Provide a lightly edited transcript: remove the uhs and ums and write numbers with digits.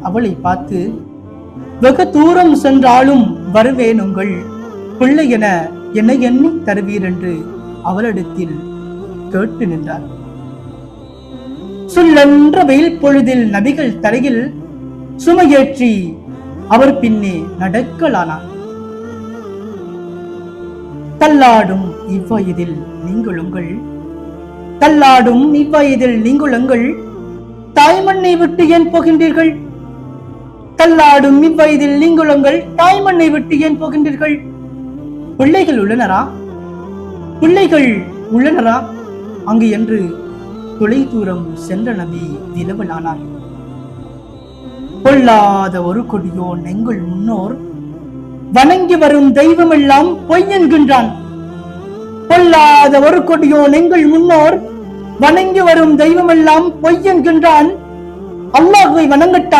அவளை பார்த்து, வெகு தூரம் சென்றாலும் வருவேன் உங்கள் பிள்ளை என என்னை எண்ணி தருவீர் என்று அவளிடத்தில் கேட்டு நின்றார். சொல்லென்ற வெயில் பொழுதில் நபிகள் தலையில் சுமையேற்றி அவர் பின்னே நடக்கலானார். தள்ளாடும் இவ்வயதில் நீங்கள் உங்கள் தாய்மண்ணை விட்டு ஏன் போகின்றீர்கள்? தள்ளாடும் இவ்வயதில் நீங்கள் உங்கள் தாய்மண்ணை விட்டு ஏன் போகின்றீர்கள்? பிள்ளைகள் உள்ளனரா அங்கு என்று தொலை தூரம் சென்ற நபி விலவலானார். பொல்லாத ஒரு கொடியோ நெங்குள் முன்னோர் வணங்கி வரும் தெய்வம் எல்லாம் பொய் என்கின்றான். பொல்லாத ஒரு கொடியோ நெங்குள் முன்னோர் வணங்கி வரும் தெய்வம் எல்லாம் பொய் என்கின்றான். அல்லாஹ்வை வணங்கட்டான்.